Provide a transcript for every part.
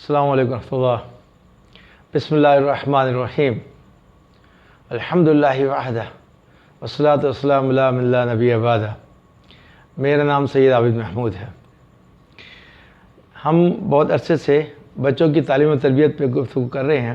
السلام علیکم ورحمۃ اللہ۔ بسم اللہ الرحمن الرحیم۔ الحمدللہ وحدہ والصلاۃ والسلام علی من لا نبی بعدہ۔ میرا نام سید عابد محمود ہے۔ ہم بہت عرصے سے بچوں کی تعلیم و تربیت پہ گفتگو کر رہے ہیں،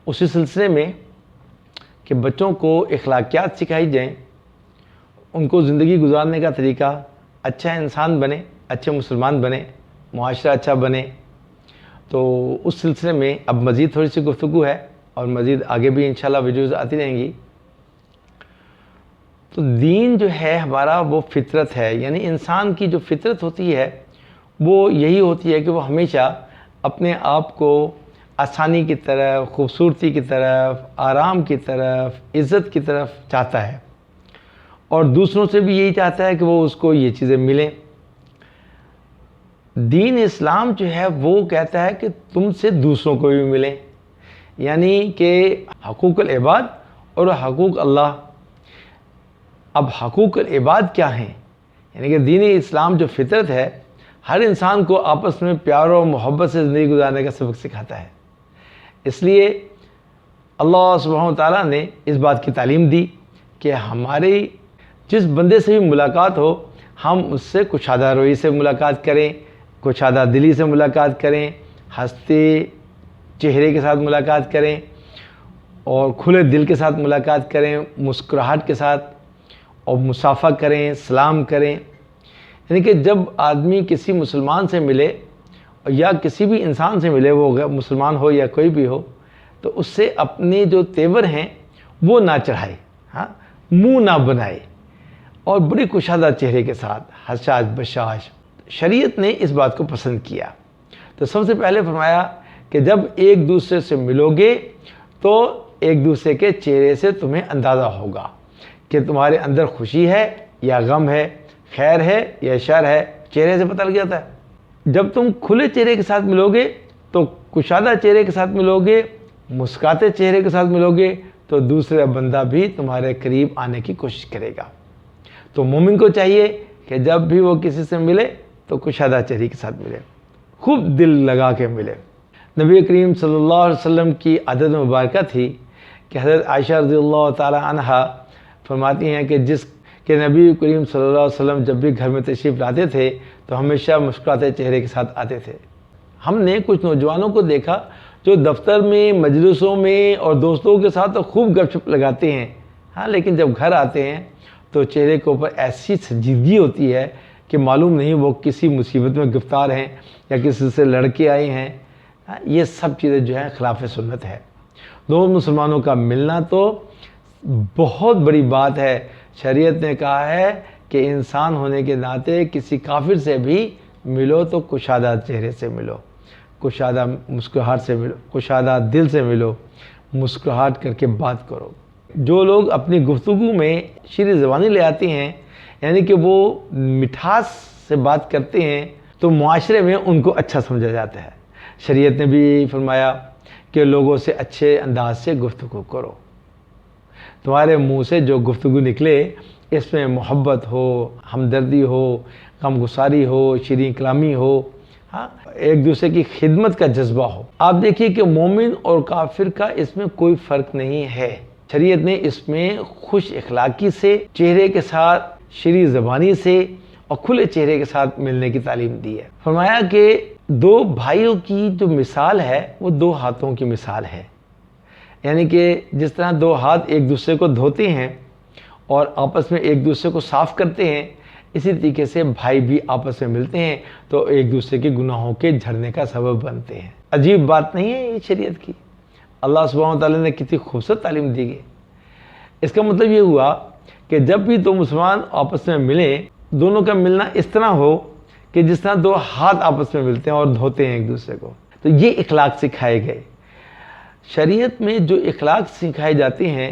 اسی سلسلے میں کہ بچوں کو اخلاقیات سکھائی جائیں، ان کو زندگی گزارنے کا طریقہ، اچھا انسان بنے، اچھے مسلمان بنے، معاشرہ اچھا بنے۔ تو اس سلسلے میں اب مزید تھوڑی سی گفتگو ہے اور مزید آگے بھی انشاءاللہ ویڈیوز آتی رہیں گی۔ تو دین جو ہے ہمارا وہ فطرت ہے، یعنی انسان کی جو فطرت ہوتی ہے وہ یہی ہوتی ہے کہ وہ ہمیشہ اپنے آپ کو آسانی کی طرف، خوبصورتی کی طرف، آرام کی طرف، عزت کی طرف چاہتا ہے، اور دوسروں سے بھی یہی چاہتا ہے کہ وہ اس کو یہ چیزیں ملیں۔ دین اسلام جو ہے وہ کہتا ہے کہ تم سے دوسروں کو بھی ملیں، یعنی کہ حقوق العباد اور حقوق اللہ۔ اب حقوق العباد کیا ہیں؟ یعنی کہ دین اسلام جو فطرت ہے، ہر انسان کو آپس میں پیار و محبت سے زندگی گزارنے کا سبق سکھاتا ہے۔ اس لیے اللہ سبحانہ وتعالیٰ نے اس بات کی تعلیم دی کہ ہماری جس بندے سے بھی ملاقات ہو، ہم اس سے کشادہ روی سے ملاقات کریں، کشادہ دلی سے ملاقات کریں، ہنستے چہرے کے ساتھ ملاقات کریں اور کھلے دل کے ساتھ ملاقات کریں، مسکراہٹ کے ساتھ، اور مصافحہ کریں، سلام کریں۔ یعنی کہ جب آدمی کسی مسلمان سے ملے یا کسی بھی انسان سے ملے، وہ مسلمان ہو یا کوئی بھی ہو، تو اس سے اپنے جو تیور ہیں وہ نہ چڑھائے، منہ نہ بنائے، اور بڑی کشادہ چہرے کے ساتھ، حشاش بشاش۔ شریعت نے اس بات کو پسند کیا۔ تو سب سے پہلے فرمایا کہ جب ایک دوسرے سے ملو گے تو ایک دوسرے کے چہرے سے تمہیں اندازہ ہوگا کہ تمہارے اندر خوشی ہے یا غم ہے، خیر ہے یا شر ہے، چہرے سے پتہ لگ جاتا ہے۔ جب تم کھلے چہرے کے ساتھ ملو گے تو کشادہ چہرے کے ساتھ ملو گے، مسکراتے چہرے کے ساتھ ملو گے، تو دوسرا بندہ بھی تمہارے قریب آنے کی کوشش کرے گا۔ تو مومن کو چاہیے کہ جب بھی وہ کسی سے ملے تو کشادہ چہرے کے ساتھ ملے، خوب دل لگا کے ملے۔ نبی کریم صلی اللہ علیہ وسلم کی عادت مبارکہ تھی کہ حضرت عائشہ رضی اللہ تعالی عنہا فرماتی ہیں کہ نبی کریم صلی اللہ علیہ وسلم جب بھی گھر میں تشریف لاتے تھے تو ہمیشہ مسکراتے چہرے کے ساتھ آتے تھے۔ ہم نے کچھ نوجوانوں کو دیکھا جو دفتر میں، مجلسوں میں اور دوستوں کے ساتھ تو خوب گپ شپ لگاتے ہیں، لیکن جب گھر آتے ہیں تو چہرے کے اوپر ایسی سنجیدگی ہوتی ہے کہ معلوم نہیں وہ کسی مصیبت میں گرفتار ہیں یا کسی سے لڑ کے آئے ہیں۔ یہ سب چیزیں جو ہیں خلاف سنت ہے۔ دو مسلمانوں کا ملنا تو بہت بڑی بات ہے۔ شریعت نے کہا ہے کہ انسان ہونے کے ناطے کسی کافر سے بھی ملو تو کشادہ چہرے سے ملو، کشادہ مسکراہٹ سے ملو، کشادہ دل سے ملو، مسکراہٹ کر کے بات کرو۔ جو لوگ اپنی گفتگو میں شیریں زبانی لے آتے ہیں، یعنی کہ وہ مٹھاس سے بات کرتے ہیں، تو معاشرے میں ان کو اچھا سمجھا جاتا ہے۔ شریعت نے بھی فرمایا کہ لوگوں سے اچھے انداز سے گفتگو کرو۔ تمہارے منہ سے جو گفتگو نکلے اس میں محبت ہو، ہمدردی ہو، غم گساری ہو، شیریں کلامی ہو، ایک دوسرے کی خدمت کا جذبہ ہو۔ آپ دیکھیے کہ مومن اور کافر کا اس میں کوئی فرق نہیں ہے۔ شریعت نے اس میں خوش اخلاقی سے، چہرے کے ساتھ شیریں زبانی سے اور کھلے چہرے کے ساتھ ملنے کی تعلیم دی ہے۔ فرمایا کہ دو بھائیوں کی جو مثال ہے وہ دو ہاتھوں کی مثال ہے، یعنی کہ جس طرح دو ہاتھ ایک دوسرے کو دھوتے ہیں اور آپس میں ایک دوسرے کو صاف کرتے ہیں، اسی طریقے سے بھائی بھی آپس میں ملتے ہیں تو ایک دوسرے کے گناہوں کے جھڑنے کا سبب بنتے ہیں۔ عجیب بات نہیں ہے یہ شریعت کی؟ اللہ سبحانہ وتعالیٰ نے کتنی خوبصورت تعلیم دی گئی۔ اس کا مطلب یہ ہوا کہ جب بھی دو مسلمان آپس میں ملیں، دونوں کا ملنا اس طرح ہو کہ جس طرح دو ہاتھ آپس میں ملتے ہیں اور دھوتے ہیں ایک دوسرے کو۔ تو یہ اخلاق سکھائے گئے۔ شریعت میں جو اخلاق سکھائے جاتے ہیں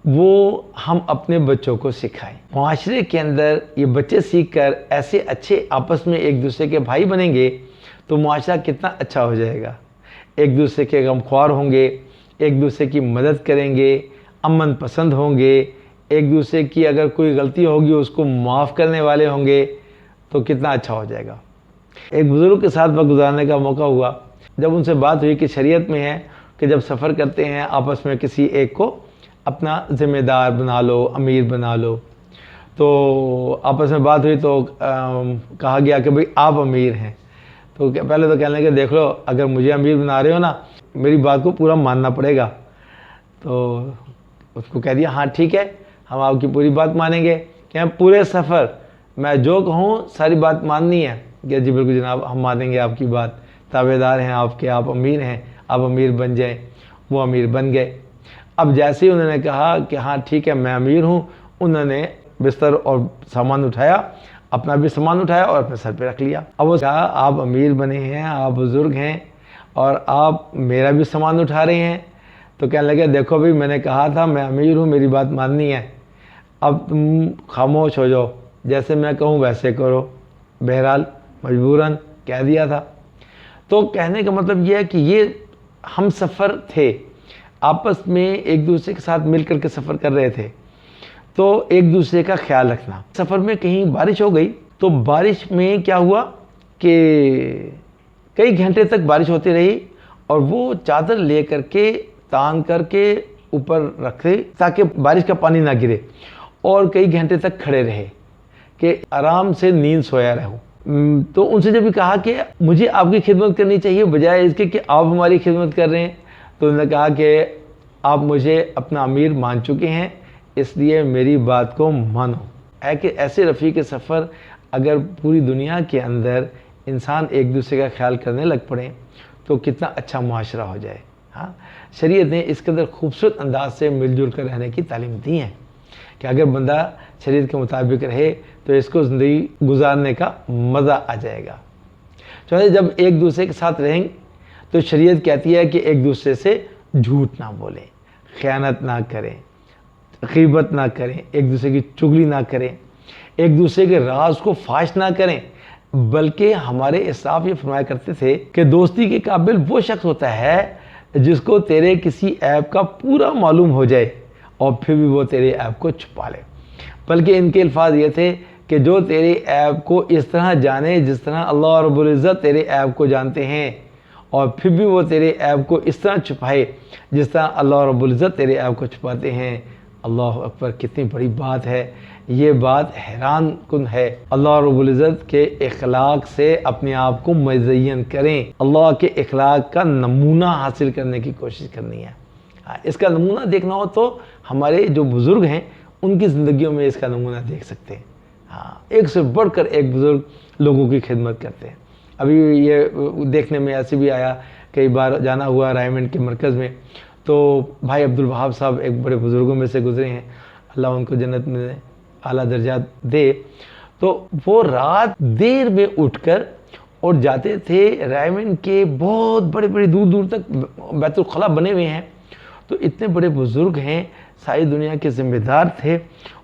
وہ ہم اپنے بچوں کو سکھائیں۔ معاشرے کے اندر یہ بچے سیکھ کر ایسے اچھے آپس میں ایک دوسرے کے بھائی بنیں گے تو معاشرہ کتنا اچھا ہو جائے گا۔ ایک دوسرے کے غمخوار ہوں گے، ایک دوسرے کی مدد کریں گے، امن پسند ہوں گے، ایک دوسرے کی اگر کوئی غلطی ہوگی اس کو معاف کرنے والے ہوں گے، تو کتنا اچھا ہو جائے گا۔ ایک بزرگ کے ساتھ وقت گزارنے کا موقع ہوا، جب ان سے بات ہوئی کہ شریعت میں ہے کہ جب سفر کرتے ہیں آپس میں کسی ایک کو اپنا ذمہ دار بنا لو، امیر بنا لو، تو آپس میں بات ہوئی تو کہا گیا کہ بھئی آپ امیر ہیں۔ تو پہلے تو کہنے لگے دیکھ لو اگر مجھے امیر بنا رہے ہو نا میری بات کو پورا ماننا پڑے گا۔ تو اس کو کہہ دیا ہاں ٹھیک ہے ہم آپ کی پوری بات مانیں گے، کہ ہم پورے سفر میں جو کہوں ساری بات ماننی ہے۔ کہ جی بالکل جناب ہم مانیں گے آپ کی بات، تابع دار ہیں آپ کے، آپ امیر ہیں، آپ امیر بن جائیں۔ وہ امیر بن گئے۔ اب جیسے ہی انہوں نے کہا کہ ہاں ٹھیک ہے میں امیر ہوں، انہوں نے بستر اور سامان اٹھایا، اپنا بھی سامان اٹھایا اور اپنے سر پہ رکھ لیا۔ اب وہ کہا آپ امیر بنے ہیں، آپ بزرگ ہیں اور آپ میرا بھی سامان اٹھا رہے ہیں۔ تو کہنے لگے دیکھو بھائی میں نے کہا تھا میں امیر ہوں، میری بات ماننی ہے، اب تم خاموش ہو جاؤ، جیسے میں کہوں ویسے کرو۔ بہرحال مجبوراً کہہ دیا تھا۔ تو کہنے کا مطلب یہ ہے کہ یہ ہم سفر تھے، آپس میں ایک دوسرے کے ساتھ مل کر کے سفر کر رہے تھے، تو ایک دوسرے کا خیال رکھنا۔ سفر میں کہیں بارش ہو گئی تو بارش میں کیا ہوا کہ کئی گھنٹے تک بارش ہوتی رہی اور وہ چادر لے کر کے تان کر کے اوپر رکھے تاکہ بارش کا پانی نہ گرے، اور کئی گھنٹے تک کھڑے رہے کہ آرام سے نیند سویا رہو۔ تو ان سے جب بھی کہا کہ مجھے آپ کی خدمت کرنی چاہیے بجائے اس کے کہ آپ ہماری خدمت کر رہے ہیں، تو انہوں نے کہا کہ آپ مجھے اپنا امیر مان چکے ہیں اس لیے میری بات کو مانو۔ ہے کہ ایسے رفیق سفر اگر پوری دنیا کے اندر انسان ایک دوسرے کا خیال کرنے لگ پڑے تو کتنا اچھا معاشرہ ہو جائے۔ ہاں شریعت نے اس قدر خوبصورت انداز سے مل جل کر رہنے کی تعلیم دی ہے کہ اگر بندہ شریعت کے مطابق رہے تو اس کو زندگی گزارنے کا مزہ آ جائے گا۔ چونکہ جب ایک دوسرے کے ساتھ رہیں تو شریعت کہتی ہے کہ ایک دوسرے سے جھوٹ نہ بولیں، خیانت نہ کریں، غیبت نہ کریں، ایک دوسرے کی چغلی نہ کریں، ایک دوسرے کے راز کو فاش نہ کریں، بلکہ ہمارے اسلاف یہ فرمایا کرتے تھے کہ دوستی کے قابل وہ شخص ہوتا ہے جس کو تیرے کسی عیب کا پورا معلوم ہو جائے اور پھر بھی وہ تیرے عیب کو چھپا لے۔ بلکہ ان کے الفاظ یہ تھے کہ جو تیرے عیب کو اس طرح جانے جس طرح اللہ رب العزت تیرے عیب کو جانتے ہیں، اور پھر بھی وہ تیرے عیب کو اس طرح چھپائے جس طرح اللہ رب العزت تیرے عیب کو چھپاتے ہیں۔ اللہ اکبر، کتنی بڑی بات ہے یہ، بات حیران کن ہے۔ اللہ رب العزت کے اخلاق سے اپنے آپ کو مزین کریں، اللہ کے اخلاق کا نمونہ حاصل کرنے کی کوشش کرنی ہے۔ اس کا نمونہ دیکھنا ہو تو ہمارے جو بزرگ ہیں ان کی زندگیوں میں اس کا نمونہ دیکھ سکتے ہیں۔ ہاں ایک سے بڑھ کر ایک بزرگ لوگوں کی خدمت کرتے ہیں۔ ابھی یہ دیکھنے میں ایسے بھی آیا، کئی بار جانا ہوا رائمنڈ کے مرکز میں، تو بھائی عبدالوہاب صاحب ایک بڑے بزرگوں میں سے گزرے ہیں، اللہ ان کو جنت میں اعلیٰ درجات دے، تو وہ رات دیر میں اٹھ کر اور جاتے تھے رائمنڈ کے بہت بڑے بڑے دور دور تک بیت الخلاء بنے ہوئے ہیں، تو اتنے بڑے بزرگ ہیں، ساری دنیا کے ذمہ دار تھے،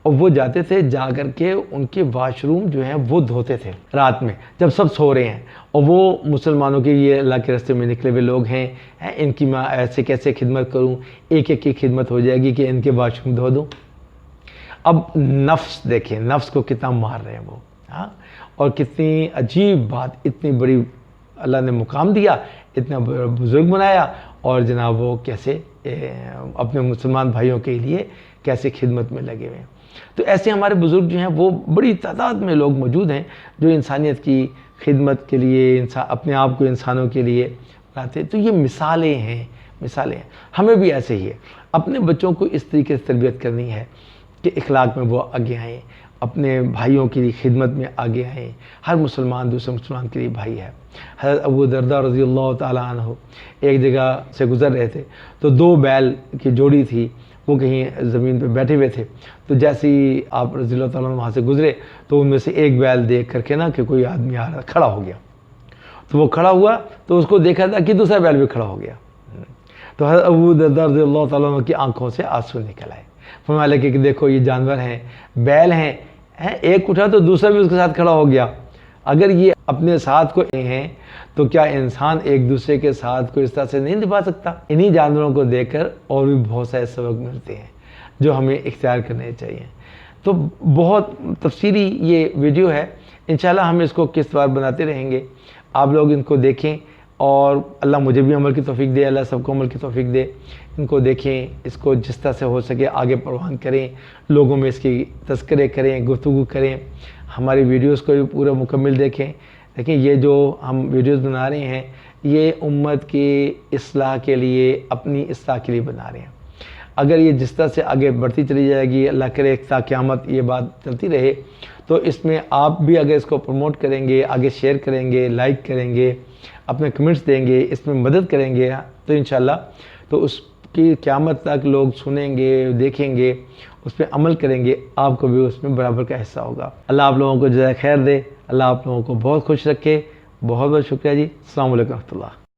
اور وہ جاتے تھے جا کر کے ان کے واش روم جو ہیں وہ دھوتے تھے رات میں جب سب سو رہے ہیں، اور وہ مسلمانوں کے یہ اللہ کے راستے میں نکلے ہوئے لوگ ہیں، ان کی میں ایسے کیسے خدمت کروں، ایک ایک کی خدمت ہو جائے گی کہ ان کے واش روم دھو دوں۔ اب نفس دیکھیں، نفس کو کتنا مار رہے ہیں وہ، ہاں، اور کتنی عجیب بات، اتنی بڑی اللہ نے مقام دیا، اتنا بڑا بزرگ بنایا، اور جناب وہ کیسے اپنے مسلمان بھائیوں کے لیے کیسے خدمت میں لگے ہوئے ہیں۔ تو ایسے ہمارے بزرگ جو ہیں وہ بڑی تعداد میں لوگ موجود ہیں جو انسانیت کی خدمت کے لیے اپنے آپ کو انسانوں کے لیے بناتے ہیں۔ تو یہ مثالیں ہیں، مثالیں ہیں۔ ہمیں بھی ایسے ہی ہے، اپنے بچوں کو اس طریقے سے تربیت کرنی ہے کہ اخلاق میں وہ آگے آئیں، اپنے بھائیوں کے لیے خدمت میں آگے آئیں۔ ہر مسلمان دوسرے مسلمان کے لیے بھائی ہے۔ حضرت ابو درداء رضی اللہ تعالیٰ عنہ ایک جگہ سے گزر رہے تھے، تو دو بیل کی جوڑی تھی، وہ کہیں زمین پہ بیٹھے ہوئے تھے، تو جیسے ہی آپ رضی اللہ تعالیٰ عنہ وہاں سے گزرے تو ان میں سے ایک بیل دیکھ کر کے نا کہ کوئی آدمی آ رہا کھڑا ہو گیا، تو وہ کھڑا ہوا تو اس کو دیکھا تھا کہ دوسرا بیل بھی کھڑا ہو گیا، تو حضرت ابو درداء رضی اللہ تعالیٰ عنہ کی آنکھوں سے آنسو نکل آئے۔ فرمایا لگے کہ دیکھو یہ جانور ہیں، بیل ہیں، ایک اٹھا تو دوسرا بھی اس کے ساتھ کھڑا ہو گیا، اگر یہ اپنے ساتھ کو ہیں تو کیا انسان ایک دوسرے کے ساتھ کو اس طرح سے نہیں نبھا سکتا؟ انہی جانوروں کو دیکھ کر اور بھی بہت سارے سبق ملتے ہیں جو ہمیں اختیار کرنے چاہیے۔ تو بہت تفصیلی یہ ویڈیو ہے، انشاءاللہ ہم اس کو قسط وار بناتے رہیں گے، آپ لوگ ان کو دیکھیں، اور اللہ مجھے بھی عمل کی توفیق دے، اللہ سب کو عمل کی توفیق دے۔ ان کو دیکھیں، اس کو جس طرح سے ہو سکے آگے پروان کریں، لوگوں میں اس کی تذکرے کریں، گفتگو کریں، ہماری ویڈیوز کو بھی پورا مکمل دیکھیں۔ دیکھیں یہ جو ہم ویڈیوز بنا رہے ہیں یہ امت کی اصلاح کے لیے، اپنی اصلاح کے لیے بنا رہے ہیں۔ اگر یہ جس طرح سے آگے بڑھتی چلی جائے گی، اللہ کرے تا قیامت یہ بات چلتی رہے، تو اس میں آپ بھی اگر اس کو پروموٹ کریں گے، آگے شیئر کریں گے، لائک کریں گے، اپنے کمنٹس دیں گے، اس میں مدد کریں گے، تو انشاءاللہ تو اس کی قیامت تک لوگ سنیں گے، دیکھیں گے، اس پہ عمل کریں گے، آپ کو بھی اس میں برابر کا حصہ ہوگا۔ اللہ آپ لوگوں کو جزائے خیر دے، اللہ آپ لوگوں کو بہت خوش رکھے۔ بہت بہت شکریہ جی، السلام علیکم ورحمۃ اللہ۔